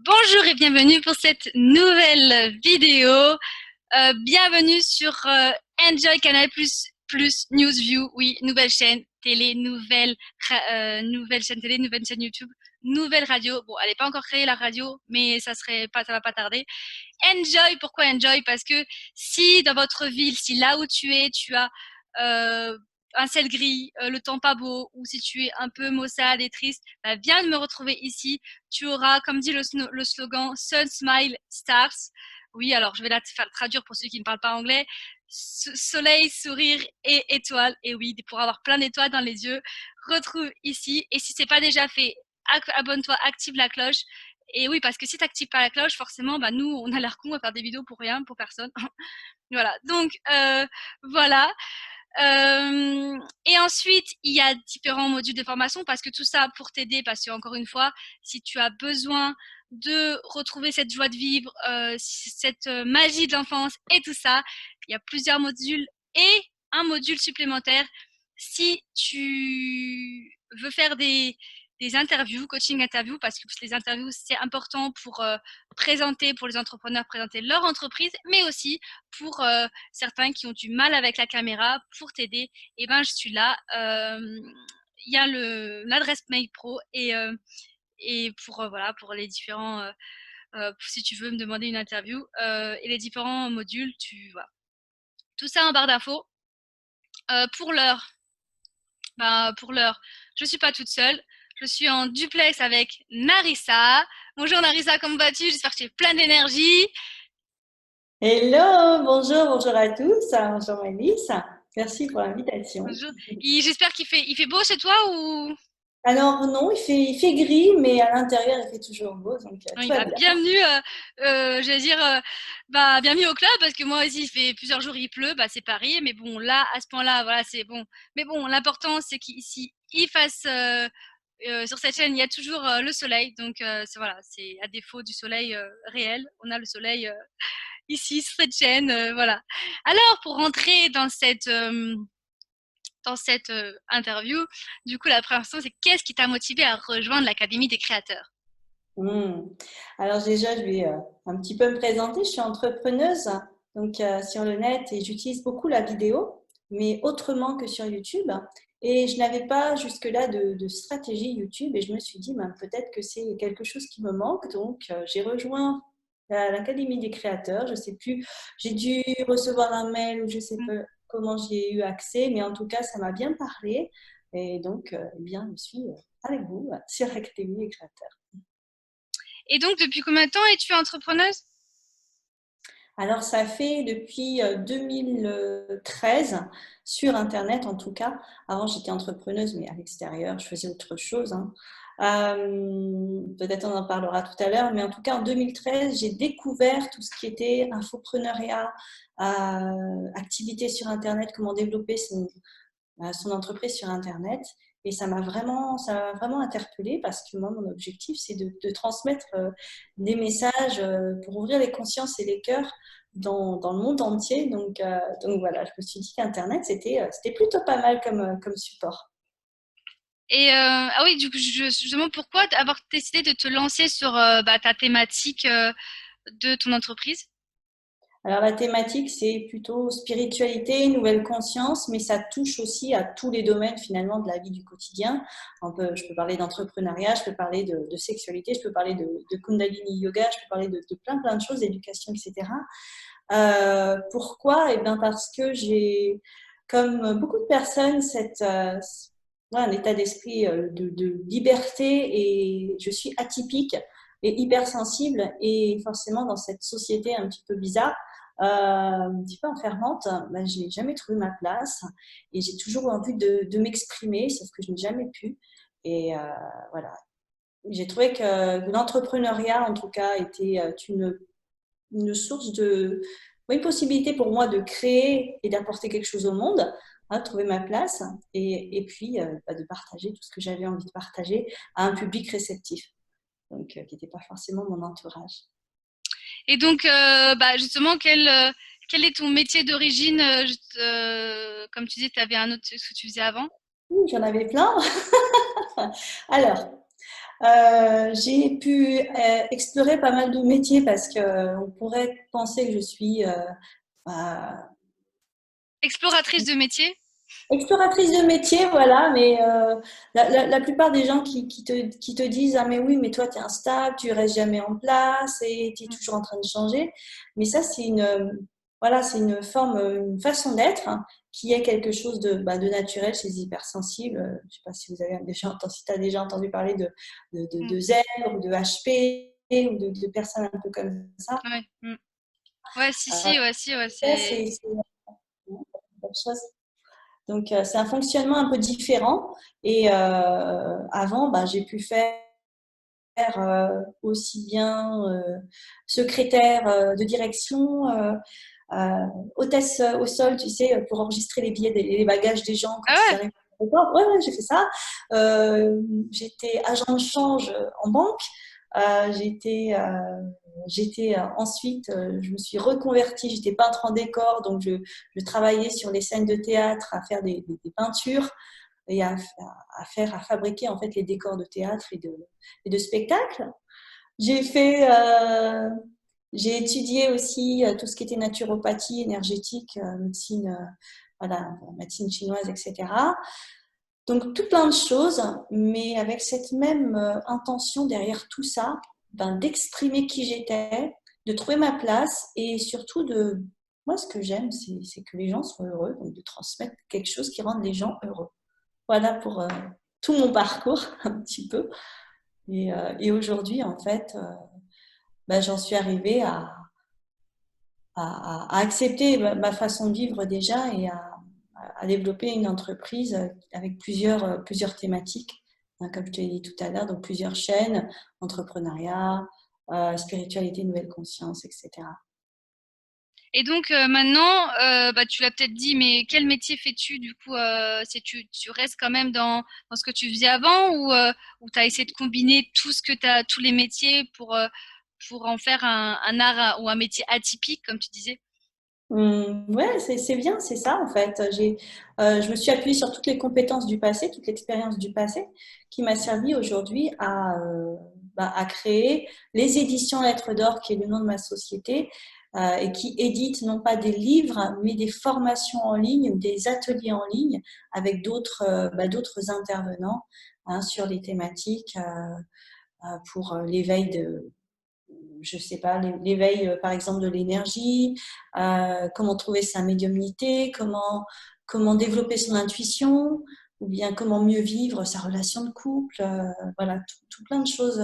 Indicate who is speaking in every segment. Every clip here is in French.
Speaker 1: Bonjour et bienvenue pour cette nouvelle vidéo. Bienvenue sur Enjoy Canal plus Newsview. Oui, nouvelle chaîne télé, nouvelle chaîne télé, nouvelle chaîne YouTube, nouvelle radio. Bon, elle n'est pas encore créée la radio, mais ça va pas tarder. Enjoy, pourquoi Enjoy? Parce que si dans votre ville, si là où tu es, tu as un ciel gris, le temps pas beau, ou si tu es un peu maussade et triste, bah, viens me retrouver ici. Tu auras, comme dit le slogan, Sun, Smile, Stars. Oui, alors je vais la faire traduire pour ceux qui ne parlent pas anglais. Soleil, sourire et étoiles. Et oui, pour avoir plein d'étoiles dans les yeux, retrouve ici. Et si c'est pas déjà fait, abonne-toi, active la cloche. Et oui, parce que si tu n'actives pas la cloche, forcément, bah, nous, on a l'air con à faire des vidéos pour rien, pour personne. Voilà, donc voilà. Et ensuite, il y a différents modules de formation parce que tout ça pour t'aider, parce que encore une fois, si tu as besoin de retrouver cette joie de vivre, cette magie de l'enfance et tout ça, il y a plusieurs modules et un module supplémentaire si tu veux faire des interviews, coaching interviews, parce que les interviews, c'est important pour présenter, pour les entrepreneurs, présenter leur entreprise, mais aussi pour certains qui ont du mal avec la caméra, pour t'aider. Et ben, je suis là. Il y a l'adresse mail pro et pour voilà, pour les différents si tu veux me demander une interview et les différents modules, tu vois. Tout ça en barre d'infos. Pour l'heure, je suis pas toute seule. Je suis en duplex avec Narissa. Bonjour Narissa, comment vas-tu? J'espère que tu es pleine d'énergie.
Speaker 2: Hello, bonjour à tous. Bonjour Malice. Merci pour l'invitation.
Speaker 1: Bonjour. J'espère il fait beau chez toi ou...
Speaker 2: Alors non, il fait gris, mais à l'intérieur, il fait toujours beau, donc tout
Speaker 1: Oui,
Speaker 2: va
Speaker 1: bah,
Speaker 2: bien.
Speaker 1: bienvenue, j'allais dire, bah, bienvenue au club parce que moi aussi, il fait plusieurs jours, il pleut, bah, c'est Paris, mais bon, là, à ce point-là, voilà, c'est bon. Mais bon, l'important, c'est qu'ici, il fasse, sur cette chaîne, il y a toujours le soleil, donc voilà, c'est à défaut du soleil réel, on a le soleil ici sur cette chaîne, voilà. Alors, pour rentrer dans cette interview, du coup, la première question, c'est qu'est-ce qui t'a motivé à rejoindre l'Académie des créateurs?
Speaker 2: Hmm. Alors déjà, je vais un petit peu me présenter. Je suis entrepreneuse donc sur le net et j'utilise beaucoup la vidéo, mais autrement que sur YouTube. Et je n'avais pas jusque-là de stratégie YouTube et je me suis dit, ben, peut-être que c'est quelque chose qui me manque. Donc j'ai rejoint l'Académie des créateurs. Je sais plus, j'ai dû recevoir un mail ou je sais pas comment j'y ai eu accès, mais en tout cas, ça m'a bien parlé. Et donc, eh bien, je suis avec vous sur l'Académie des créateurs.
Speaker 1: Et donc, depuis combien de temps es-tu entrepreneuse?
Speaker 2: Alors, ça fait depuis 2013 sur Internet en tout cas. Avant, j'étais entrepreneuse, mais à l'extérieur, je faisais autre chose, hein. Peut-être on en parlera tout à l'heure, mais en tout cas, en 2013, j'ai découvert tout ce qui était infopreneuriat, activité sur Internet, comment développer son entreprise sur Internet. Et ça m'a vraiment interpellée parce que moi, mon objectif, c'est de transmettre des messages pour ouvrir les consciences et les cœurs dans le monde entier. Donc voilà, je me suis dit qu'Internet, c'était plutôt pas mal comme support.
Speaker 1: Et ah oui, du coup, justement, pourquoi avoir décidé de te lancer sur bah, ta thématique de ton entreprise?
Speaker 2: Alors la thématique, c'est plutôt spiritualité, nouvelle conscience, mais ça touche aussi à tous les domaines finalement de la vie du quotidien. Je peux parler d'entrepreneuriat, je peux parler de sexualité, je peux parler de Kundalini Yoga, je peux parler de plein de choses, d'éducation, etc. Pourquoi? Eh bien parce que j'ai, comme beaucoup de personnes, un état d'esprit de liberté et je suis atypique et hypersensible et forcément dans cette société un petit peu bizarre, un petit peu enfermante, ben, j'ai jamais trouvé ma place et j'ai toujours envie de m'exprimer, sauf que je n'ai jamais pu. Et voilà, j'ai trouvé que l'entrepreneuriat, en tout cas, était une source une possibilité pour moi de créer et d'apporter quelque chose au monde, hein, de trouver ma place et puis bah, de partager tout ce que j'avais envie de partager à un public réceptif, donc qui n'était pas forcément mon entourage.
Speaker 1: Et donc, bah, justement, quel est ton métier d'origine comme tu dis, tu avais un autre ce que tu faisais avant?
Speaker 2: Ouh, j'en avais plein. Alors, J'ai pu explorer pas mal de métiers parce que on pourrait penser que je suis euh,
Speaker 1: Exploratrice de métier?
Speaker 2: exploratrice de métier, voilà, mais la plupart des gens qui te disent ah mais oui, mais toi tu es instable, tu restes jamais en place et tu es toujours en train de changer. Mais ça c'est voilà, c'est une forme, une façon d'être hein, qui est quelque chose de naturel chez les hypersensibles. Je sais pas si vous avez déjà entendu, si tu as déjà entendu parler
Speaker 1: Mm.
Speaker 2: de Zen ou de HP ou de personnes un peu comme ça.
Speaker 1: Ouais. Mm. Ouais,
Speaker 2: Euh,
Speaker 1: si, ouais,
Speaker 2: ça,
Speaker 1: c'est.
Speaker 2: c'est quelque chose. Donc, c'est un fonctionnement un peu différent. Et avant, bah, j'ai pu faire aussi bien secrétaire de direction, hôtesse au sol, tu sais, pour enregistrer les billets, les bagages des gens quand
Speaker 1: Ah
Speaker 2: ils
Speaker 1: ouais?
Speaker 2: arrivent à l'aéroport. Ouais, ouais, j'ai fait ça. J'étais agent de change en banque. J'étais ensuite, je me suis reconvertie. J'étais peintre en décor, donc je travaillais sur les scènes de théâtre à faire des peintures et à fabriquer en fait les décors de théâtre et de spectacle. J'ai fait, j'ai étudié aussi tout ce qui était naturopathie énergétique, médecine, voilà, médecine chinoise, etc. Donc tout plein de choses, mais avec cette même intention derrière tout ça, ben, d'exprimer qui j'étais, de trouver ma place et surtout de, moi ce que j'aime, c'est que les gens soient heureux, donc de transmettre quelque chose qui rende les gens heureux. Voilà pour tout mon parcours un petit peu. Et aujourd'hui, en fait, ben, j'en suis arrivée à accepter ma façon de vivre déjà et à développer une entreprise avec plusieurs thématiques, hein, comme je te l'ai dit tout à l'heure, donc plusieurs chaînes, entrepreneuriat, spiritualité, nouvelle conscience, etc.
Speaker 1: Et donc maintenant, bah, tu l'as peut-être dit, mais quel métier fais-tu du coup si tu restes quand même dans ce que tu faisais avant ou tu as essayé de combiner tout ce que t'as, tous les métiers pour en faire un art ou un métier atypique, comme tu disais?
Speaker 2: Ouais, c'est bien, c'est ça en fait. Je me suis appuyée sur toutes les compétences du passé, toute l'expérience du passé, qui m'a servi aujourd'hui à créer les éditions Lettres d'Or, qui est le nom de ma société, et qui édite non pas des livres, mais des formations en ligne, des ateliers en ligne avec d'autres intervenants hein, sur les thématiques pour l'éveil de je sais pas, l'éveil, par exemple, de l'énergie, comment trouver sa médiumnité, comment développer son intuition, ou bien comment mieux vivre sa relation de couple. Voilà, tout plein de choses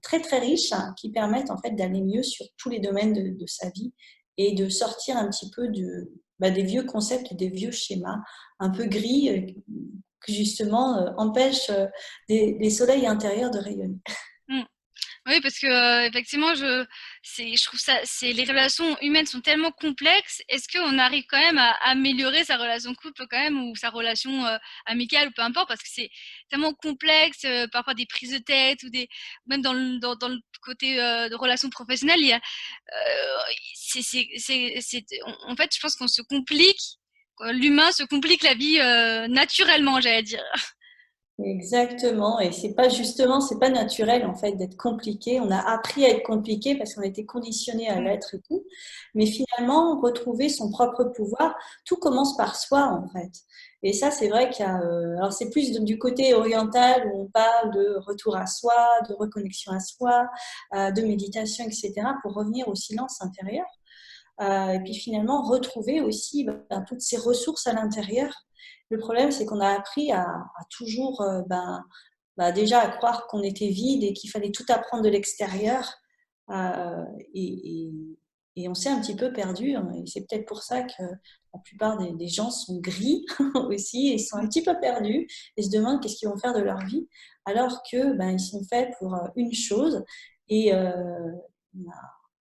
Speaker 2: très, très riches hein, qui permettent en fait d'aller mieux sur tous les domaines de sa vie et de sortir un petit peu des vieux concepts, des vieux schémas un peu gris qui justement empêchent des soleils intérieurs de rayonner.
Speaker 1: Mm. Oui, parce que effectivement, je trouve ça, les relations humaines sont tellement complexes. Est-ce qu'on arrive quand même à améliorer sa relation de couple quand même ou sa relation amicale ou peu importe, parce que c'est tellement complexe, parfois des prises de tête ou même dans le côté de relations professionnelles, il y a, en fait, je pense qu'on se complique, l'humain se complique la vie naturellement, j'allais dire.
Speaker 2: Exactement, et c'est pas naturel en fait d'être compliqué. On a appris à être compliqué parce qu'on a été conditionné à
Speaker 1: Mm.
Speaker 2: l'être et tout. Mais finalement, retrouver son propre pouvoir, tout commence par soi en fait. Et ça, c'est vrai qu'il y a, alors c'est plus du côté oriental où on parle de retour à soi, de reconnexion à soi, de méditation, etc. pour revenir au silence intérieur. Et puis finalement retrouver aussi toutes ces ressources à l'intérieur. Le problème, c'est qu'on a appris à toujours déjà à croire qu'on était vide et qu'il fallait tout apprendre de l'extérieur. Euh, et, et, et on s'est un petit peu perdu. Hein, et c'est peut-être pour ça que la plupart des gens sont gris aussi et sont un petit peu perdus et se demandent qu'est-ce qu'ils vont faire de leur vie alors que ils sont faits pour une chose et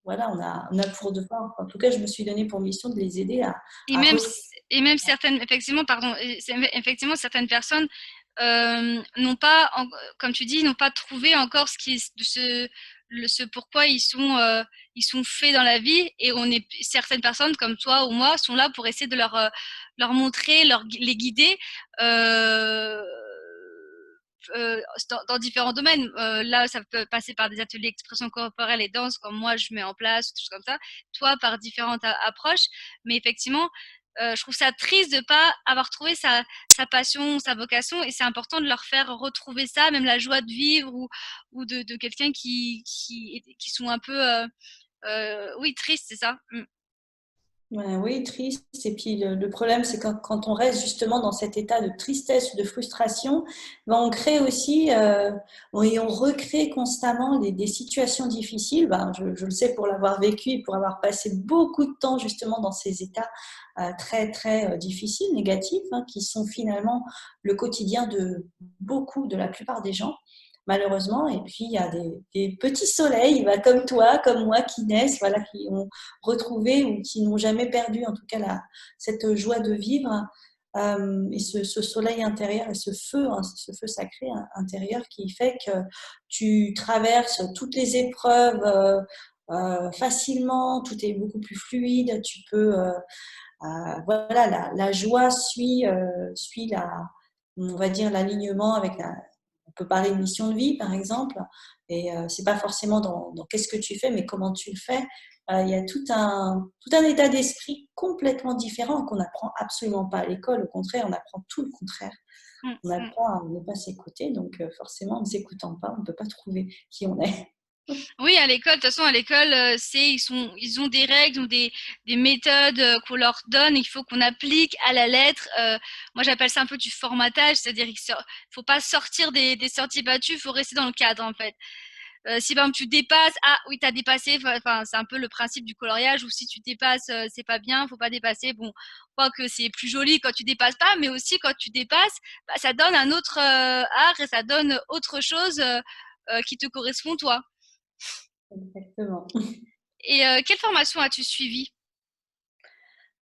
Speaker 2: voilà, on a pour devoir, en tout cas, je me suis donné pour mission de les aider
Speaker 1: Et
Speaker 2: à
Speaker 1: même,
Speaker 2: retrouver.
Speaker 1: et même certaines, effectivement, pardon, effectivement, certaines personnes n'ont pas, comme tu dis, n'ont pas trouvé encore ce pourquoi ils sont faits dans la vie. Et certaines personnes comme toi ou moi sont là pour essayer de leur montrer, les guider euh, dans différents domaines. Là, ça peut passer par des ateliers expression corporelle et danse, comme moi je mets en place, tout comme ça. Toi, par différentes approches. Mais effectivement, je trouve ça triste de pas avoir trouvé sa passion, sa vocation, et c'est important de leur faire retrouver ça, même la joie de vivre, ou de quelqu'un qui sont un peu, oui, tristes, c'est ça.
Speaker 2: Ouais, oui, triste. Et puis le problème, c'est quand on reste justement dans cet état de tristesse ou de frustration, ben, on crée aussi et on recrée constamment des situations difficiles. Ben, je le sais pour l'avoir vécu et pour avoir passé beaucoup de temps justement dans ces états très très difficiles, négatifs, hein, qui sont finalement le quotidien de beaucoup, de la plupart des gens, malheureusement. Et puis il y a des petits soleils, ben, comme toi, comme moi, qui naissent, voilà, qui ont retrouvé ou qui n'ont jamais perdu en tout cas cette joie de vivre, et ce soleil intérieur et ce feu, hein, ce feu sacré intérieur qui fait que tu traverses toutes les épreuves facilement, tout est beaucoup plus fluide, tu peux voilà, la joie suit on va dire l'alignement avec on peut parler de mission de vie par exemple, et c'est pas forcément dans qu'est-ce que tu fais, mais comment tu le fais. Il y a tout un état d'esprit complètement différent qu'on n'apprend absolument pas à l'école. Au contraire, on apprend tout le contraire.
Speaker 1: Mm,
Speaker 2: On
Speaker 1: mm.
Speaker 2: apprend à ne pas s'écouter, donc forcément, en ne s'écoutant pas, on ne peut pas trouver qui on est.
Speaker 1: Oui, à l'école, de toute façon, à l'école, ils ont des règles, des méthodes qu'on leur donne, il faut qu'on applique à la lettre. Moi, j'appelle ça un peu du formatage, c'est-à-dire qu'il faut pas sortir des sentiers battus, il faut rester dans le cadre, en fait. Si par exemple tu dépasses, ah oui, tu as dépassé, enfin, c'est un peu le principe du coloriage, ou si tu dépasses, c'est pas bien, faut pas dépasser. Bon, quoi que c'est plus joli quand tu dépasses pas, mais aussi quand tu dépasses, bah, ça donne un autre art, et ça donne autre chose qui te correspond, toi.
Speaker 2: Exactement.
Speaker 1: Et quelle formation as-tu suivi?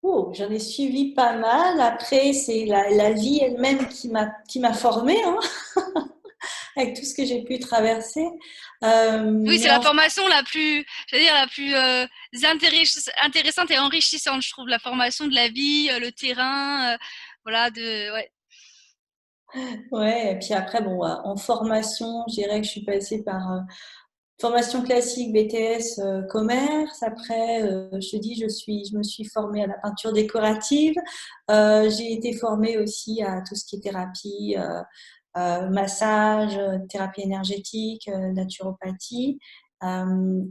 Speaker 2: Oh, j'en ai suivi pas mal. Après, c'est la vie elle-même qui m'a formée, hein, avec tout ce que j'ai pu traverser.
Speaker 1: Oui, c'est
Speaker 2: Mais
Speaker 1: la
Speaker 2: en
Speaker 1: formation la plus, j'allais dire, la plus intéressante et enrichissante, je trouve, la formation de la vie, le terrain, voilà, ouais.
Speaker 2: Ouais, et puis après, bon, en formation, je dirais que je suis passée par formation classique, BTS, commerce. Après, je te dis, je me suis formée à la peinture décorative. J'ai été formée aussi à tout ce qui est thérapie, massage, thérapie énergétique, naturopathie. Euh,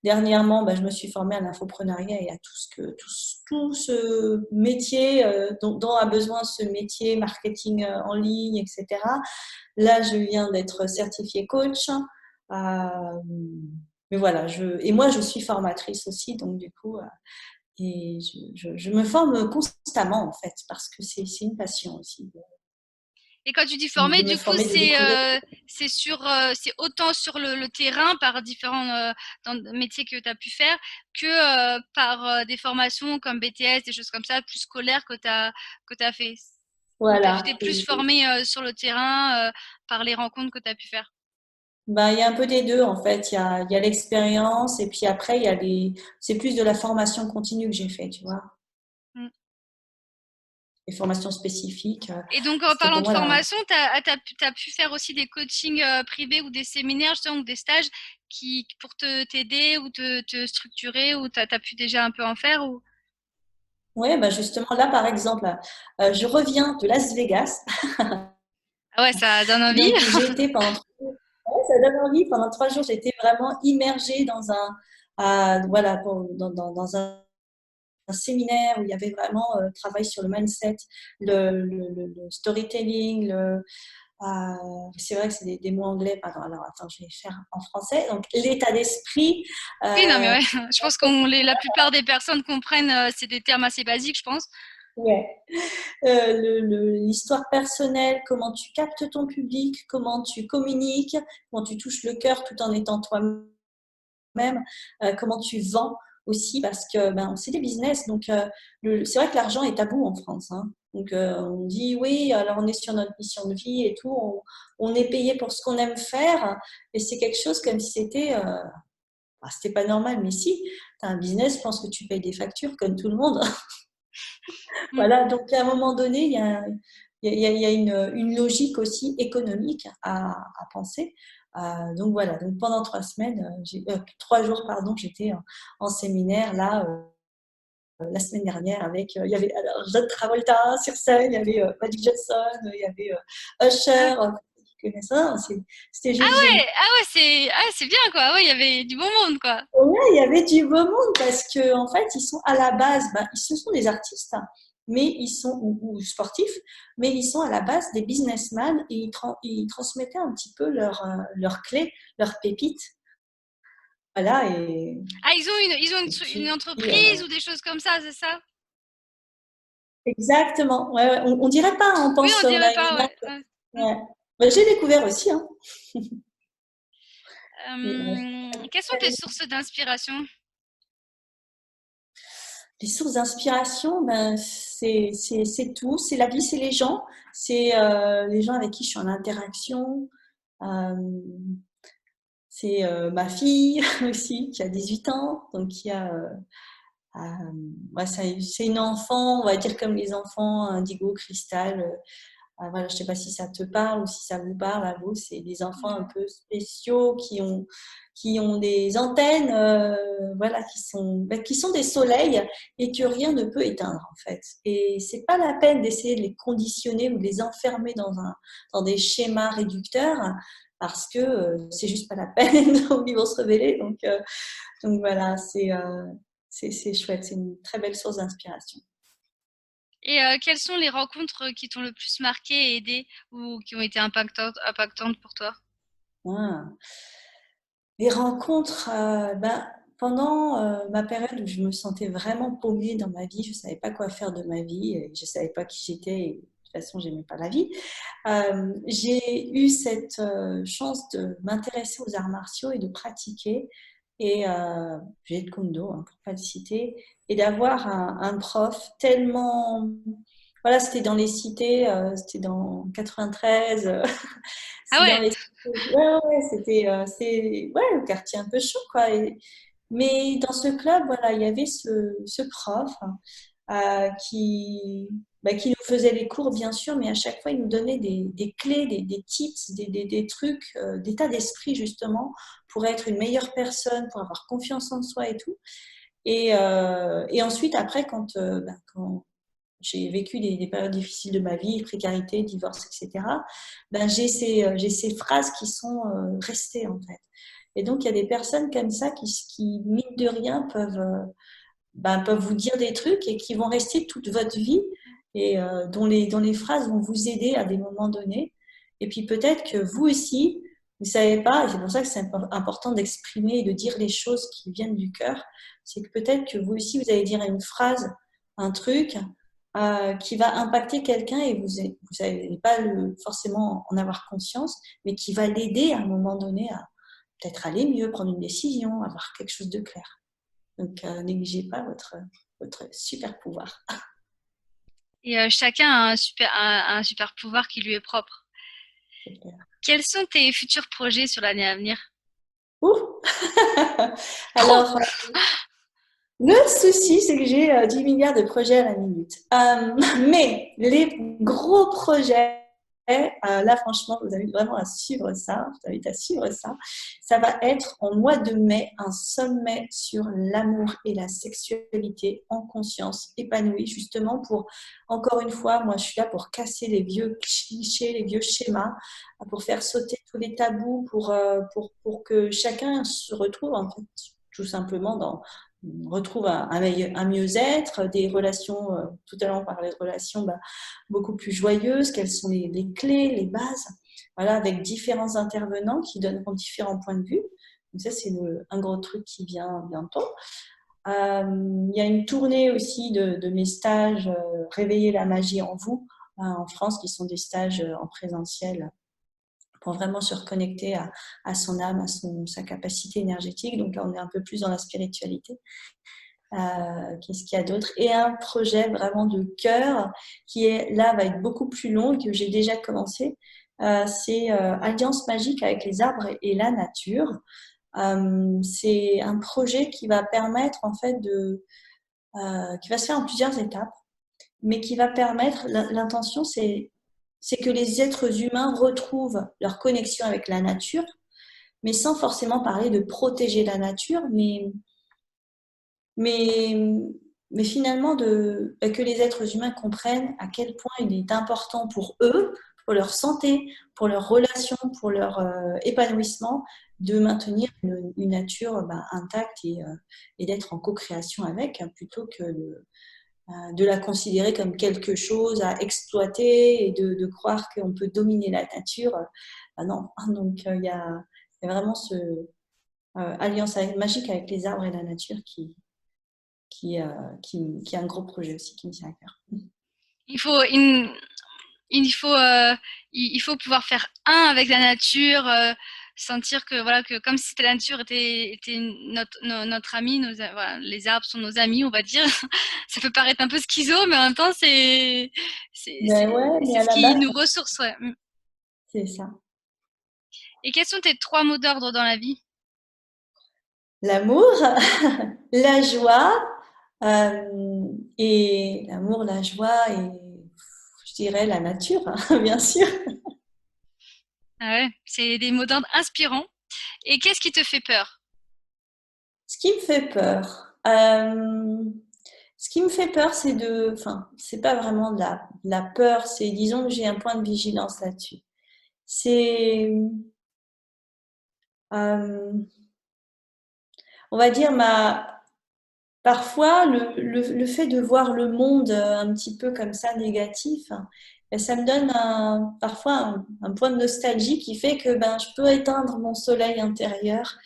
Speaker 2: Dernièrement, bah, je me suis formée à l'infoprenariat et à tout ce métier dont a besoin ce métier, marketing en ligne, etc. Là, je viens d'être certifiée coach. Mais voilà, et moi, je suis formatrice aussi, donc du coup, et je me forme constamment en fait, parce que c'est une passion aussi
Speaker 1: Et quand tu dis
Speaker 2: de
Speaker 1: former,
Speaker 2: me
Speaker 1: du coup,
Speaker 2: former, de découvrir.
Speaker 1: c'est autant sur le terrain par différents métiers que tu as pu faire, que par des formations comme BTS, des choses comme ça, plus scolaires que tu as fait. Ou tu
Speaker 2: Voilà.
Speaker 1: t'es plus formé sur le terrain par les rencontres que tu as pu faire.
Speaker 2: Ben, il y a un peu des deux en fait. Il y a l'expérience et puis après, c'est plus de la formation continue que j'ai fait, tu vois.
Speaker 1: Mm.
Speaker 2: Les formations spécifiques.
Speaker 1: Et donc, en
Speaker 2: C'était
Speaker 1: parlant
Speaker 2: pour
Speaker 1: de
Speaker 2: moi là.
Speaker 1: formation, tu as pu faire aussi des coachings privés ou des séminaires, justement, ou des stages pour t'aider ou te structurer, ou tu as pu déjà un peu en faire ou...
Speaker 2: Ouais, ben justement là par exemple, je reviens de Las Vegas.
Speaker 1: Ah ouais, ça donne envie.
Speaker 2: Donc j'ai été pendant 3 jours. Ouais, ça donne envie. Pendant 3 jours, j'ai été vraiment immergée dans voilà, dans un séminaire où il y avait vraiment travail sur le mindset, le storytelling, c'est vrai que c'est des mots anglais, pardon, alors attends, je vais faire en français. Donc, l'état d'esprit,
Speaker 1: Oui, non, mais
Speaker 2: euh,
Speaker 1: ouais, je pense la plupart des personnes comprennent, c'est des termes assez basiques, je pense.
Speaker 2: ouais. L'histoire personnelle, comment tu captes ton public, comment tu communiques, comment tu touches le cœur tout en étant toi-même, comment tu vends aussi, parce que ben, c'est des business. Donc, c'est vrai que l'argent est tabou en France. Hein. Donc, on dit oui, alors on est sur notre mission de vie et tout, on est payé pour ce qu'on aime faire, et c'est quelque chose comme si c'était pas normal, mais si, tu as un business, je pense que tu payes des factures comme tout le monde.
Speaker 1: Mm.
Speaker 2: Voilà, donc à un moment donné, il y a une logique aussi économique à penser. Donc voilà, donc pendant 3 semaines, 3 jours, pardon, j'étais en séminaire là la semaine dernière avec, il y avait alors John Travolta sur scène, il y avait Magic Johnson, il y avait
Speaker 1: Ah,
Speaker 2: Usher, tu connais ça, c'était juste génial.
Speaker 1: c'est bien quoi. Ouais, il y avait du bon monde quoi.
Speaker 2: Ouais, il y avait du beau monde parce que en fait, ils sont à la base, ce sont des artistes, hein, mais ils sont ou sportifs, mais ils sont à la base des businessmen et ils transmettaient un petit peu leurs clés, leurs pépites, voilà
Speaker 1: Ah, ils ont
Speaker 2: et
Speaker 1: une
Speaker 2: puis
Speaker 1: entreprise ou des choses comme ça, c'est ça?
Speaker 2: exactement. Ouais, ouais. On dirait pas, hein, on
Speaker 1: Oui,
Speaker 2: pense
Speaker 1: on
Speaker 2: on
Speaker 1: dirait
Speaker 2: a une
Speaker 1: pas,
Speaker 2: image.
Speaker 1: ouais. Ouais. Mm.
Speaker 2: Ouais. Ouais, j'ai découvert aussi, hein. Et,
Speaker 1: Quelles sont tes sources d'inspiration?
Speaker 2: les sources d'inspiration, ben, c'est tout. C'est la vie, c'est les gens. C'est les gens avec qui je suis en interaction. Euh, c'est ma fille aussi, qui a 18 ans. Donc, qui a, ouais, c'est une enfant, on va dire comme les enfants indigo, cristal. Voilà, je ne sais pas si ça te parle ou si ça vous parle à vous. C'est des enfants un
Speaker 1: Non.
Speaker 2: peu spéciaux qui ont des antennes, voilà, qui sont des soleils et que rien ne peut éteindre en fait. Et c'est pas la peine d'essayer de les conditionner ou de les enfermer dans des schémas réducteurs parce que c'est juste pas la peine, donc ils vont se révéler. Donc voilà, c'est chouette, c'est une très belle source d'inspiration.
Speaker 1: Et quelles sont les rencontres qui t'ont le plus marqué et aidé ou qui ont été impactantes pour toi?
Speaker 2: Ah. Les rencontres, pendant ma période où je me sentais vraiment paumée dans ma vie, je ne savais pas quoi faire de ma vie, et je ne savais pas qui j'étais, et de toute façon, je n'aimais pas la vie. J'ai eu cette chance de m'intéresser aux arts martiaux et de pratiquer, et j'ai de Kondo, hein, pour ne pas le citer, et d'avoir un prof tellement. Voilà, c'était dans les cités, c'était dans 93,
Speaker 1: Ah
Speaker 2: c'est dans
Speaker 1: ouais,
Speaker 2: les ouais, ouais, c'était c'est ouais, le quartier un peu chaud, quoi. Mais dans ce club, voilà, il y avait ce prof qui nous faisait les cours, bien sûr, mais à chaque fois, il nous donnait des clés, des tips, des trucs, d'état d'esprit, justement, pour être une meilleure personne, pour avoir confiance en soi et tout. Et ensuite, après, quand j'ai vécu des périodes difficiles de ma vie, précarité, divorce, etc. J'ai ces phrases qui sont restées en fait. Et donc il y a des personnes comme ça qui mine de rien, peuvent vous dire des trucs et qui vont rester toute votre vie et dont les phrases vont vous aider à des moments donnés. Et puis peut-être que vous aussi, vous ne savez pas, et c'est pour ça que c'est important d'exprimer et de dire les choses qui viennent du cœur, c'est que peut-être que vous aussi, vous allez dire une phrase, un truc qui va impacter quelqu'un et vous n'allez pas forcément en avoir conscience, mais qui va l'aider à un moment donné à peut-être aller mieux, prendre une décision, avoir quelque chose de clair. Donc, négligez pas votre super pouvoir.
Speaker 1: et chacun a un super pouvoir qui lui est propre.
Speaker 2: C'est clair.
Speaker 1: Quels sont tes futurs projets sur l'année à venir?
Speaker 2: Ouh.
Speaker 1: Trop!
Speaker 2: Alors, le souci, c'est que j'ai 10 milliards de projets à la minute. Mais les gros projets, là, franchement, vous avez vraiment à suivre ça. Je vous invite à suivre ça. Ça va être en mois de mai un sommet sur l'amour et la sexualité en conscience épanouie, justement pour, encore une fois, moi, je suis là pour casser les vieux clichés, les vieux schémas, pour faire sauter tous les tabous, pour que chacun se retrouve, en fait, tout simplement on retrouve un mieux-être, des relations, tout à l'heure on parlait de relations beaucoup plus joyeuses, quelles sont les clés, les bases, voilà, avec différents intervenants qui donneront différents points de vue. Donc ça, c'est un gros truc qui vient bientôt. Il y a une tournée aussi de mes stages Réveiller la magie en vous, en France, qui sont des stages en présentiel pour vraiment se reconnecter à son âme, sa capacité énergétique. Donc là, on est un peu plus dans la spiritualité. Qu'est-ce qu'il y a d'autre? Et un projet vraiment de cœur qui est là va être beaucoup plus long et que j'ai déjà commencé. C'est Alliance magique avec les arbres et la nature. C'est un projet qui va permettre en fait qui va se faire en plusieurs étapes, mais qui va permettre. L'intention, c'est c'est que les êtres humains retrouvent leur connexion avec la nature, mais sans forcément parler de protéger la nature, mais, mais finalement que les êtres humains comprennent à quel point il est important pour eux, pour leur santé, pour leurs relations, pour leur épanouissement, de maintenir une nature intacte et d'être en co-création avec, hein, plutôt que de la considérer comme quelque chose à exploiter et de croire qu'on peut dominer la nature. Non, donc il y a vraiment ce alliance magique avec les arbres et la nature qui, euh, qui est un gros projet aussi qui me tient à cœur.
Speaker 1: Il faut, il faut, il faut pouvoir faire un avec la nature, sentir que voilà que comme si la nature était notre ami, voilà, les arbres sont nos amis, on va dire. Ça peut paraître un peu schizo, mais en même temps
Speaker 2: Ben ouais, mais
Speaker 1: c'est
Speaker 2: à
Speaker 1: ce
Speaker 2: la
Speaker 1: qui
Speaker 2: base,
Speaker 1: nous ressource. Ouais.
Speaker 2: c'est ça.
Speaker 1: Et quels sont tes 3 mots d'ordre dans la vie?
Speaker 2: L'amour, la joie, et l'amour, la joie et je dirais la nature, hein, bien sûr.
Speaker 1: Ah ouais, c'est des mots d'ordre inspirants. Et qu'est-ce qui te fait peur?
Speaker 2: Ce qui me fait peur, ce qui me fait peur, enfin, c'est pas vraiment de la peur, c'est, disons que j'ai un point de vigilance là-dessus. C'est, euh, on va dire, parfois, le fait de voir le monde un petit peu comme ça négatif, hein, ben, ça me donne parfois un point de nostalgie qui fait que ben, je peux éteindre mon soleil intérieur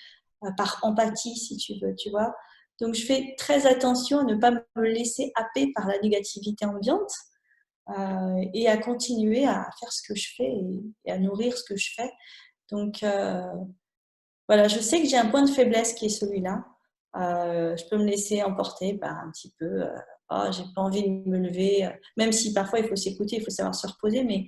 Speaker 2: par empathie, si tu veux, tu vois. Donc, je fais très attention à ne pas me laisser happer par la négativité ambiante et à continuer à faire ce que je fais et à nourrir ce que je fais. Donc, voilà, je sais que j'ai un point de faiblesse qui est celui-là. Je peux me laisser emporter un petit peu. Oh, j'ai pas envie de me lever, même si parfois il faut s'écouter, il faut savoir se reposer. Mais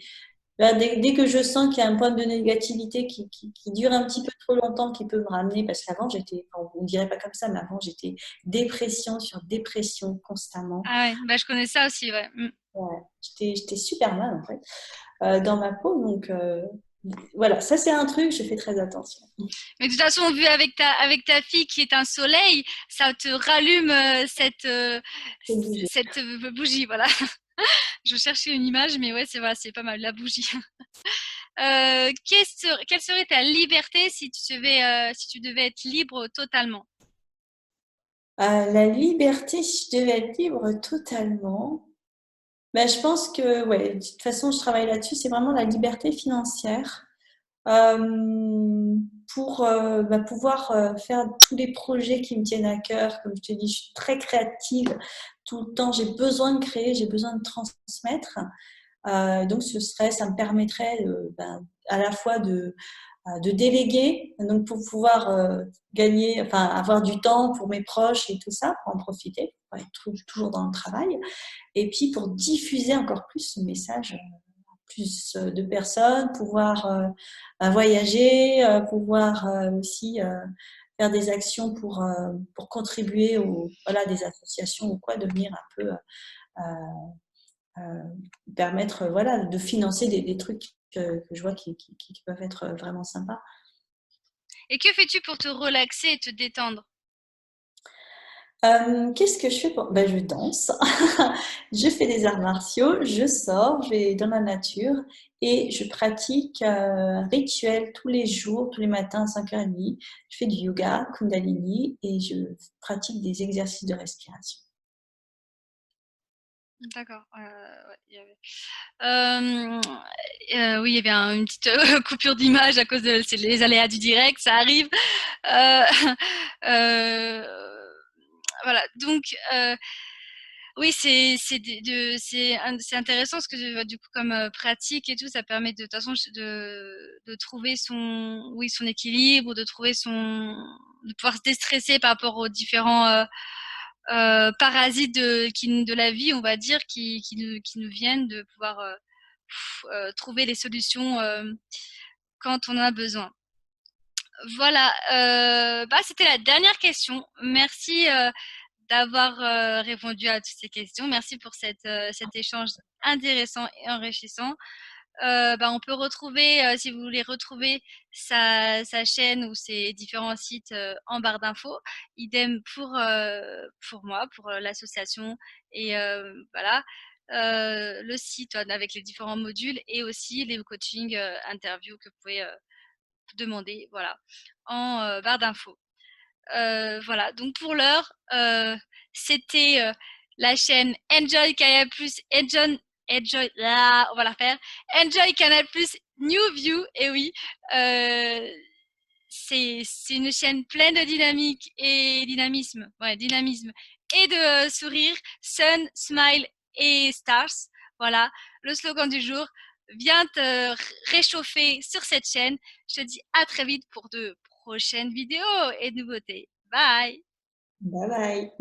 Speaker 2: là, dès que je sens qu'il y a un point de négativité qui dure un petit peu trop longtemps, qui peut me ramener, parce qu'avant j'étais, on ne dirait pas comme ça, mais avant j'étais dépression sur dépression constamment.
Speaker 1: Ah ouais, bah je connais ça aussi, ouais.
Speaker 2: Ouais, j'étais super mal en fait dans ma peau. Donc voilà, ça c'est un truc, je fais très attention.
Speaker 1: Mais de toute façon, vu avec ta fille qui est un soleil, ça te rallume
Speaker 2: C'est obligé.
Speaker 1: cette bougie, voilà. Je cherchais une image, mais ouais, c'est voilà, c'est pas mal, la bougie. Quelle serait ta liberté si tu devais être libre totalement?
Speaker 2: La liberté, si je devais être libre totalement, ben, je pense que, ouais, de toute façon, je travaille là-dessus, c'est vraiment la liberté financière pour pouvoir faire tous les projets qui me tiennent à cœur. Comme je te dis, je suis très créative tout le temps, j'ai besoin de créer, j'ai besoin de transmettre. Donc, ça me permettrait à la fois de déléguer, donc pour pouvoir gagner, enfin avoir du temps pour mes proches et tout ça, pour en profiter, pour être toujours dans le travail, et puis pour diffuser encore plus ce message à plus de personnes, pouvoir voyager, pouvoir aussi faire des actions pour contribuer voilà, des associations ou quoi, devenir un peu euh, permettre voilà, de financer des trucs que je vois qui peuvent être vraiment sympas.
Speaker 1: Et que fais-tu pour te relaxer et te détendre?
Speaker 2: Qu'est-ce que je fais ben, je danse, je fais des arts martiaux, je sors, je vais dans la nature et je pratique un rituel tous les jours, tous les matins à 5h30. Je fais du yoga, Kundalini et je pratique des exercices de respiration.
Speaker 1: D'accord. Ouais, oui, il y avait une petite coupure d'image à cause c'est les aléas du direct, ça arrive. Euh, euh, voilà, donc oui, c'est intéressant ce que du coup comme pratique et tout, ça permet de toute façon de trouver son équilibre, de trouver de pouvoir se déstresser par rapport aux différents parasites de la vie, on va dire, qui nous viennent, de pouvoir trouver les solutions quand on en a besoin. Voilà, c'était la dernière question. Merci d'avoir répondu à toutes ces questions. Merci pour cet échange intéressant et enrichissant. On peut retrouver, si vous voulez retrouver sa chaîne ou ses différents sites en barre d'infos. Idem pour moi, pour l'association et voilà. Le site avec les différents modules et aussi les coachings, interviews que vous pouvez demander, voilà, en barre d'infos. Voilà, donc pour l'heure, c'était la chaîne Enjoy Canal Plus, Enjoy, là, on va la faire. Enjoy Canal Plus New View, et oui, c'est une chaîne pleine de dynamique et dynamisme, ouais, dynamisme et de sourire, sun, smile et stars. Voilà, le slogan du jour. Viens te réchauffer sur cette chaîne. Je te dis à très vite pour de prochaines vidéos et nouveautés. Bye!
Speaker 2: Bye bye.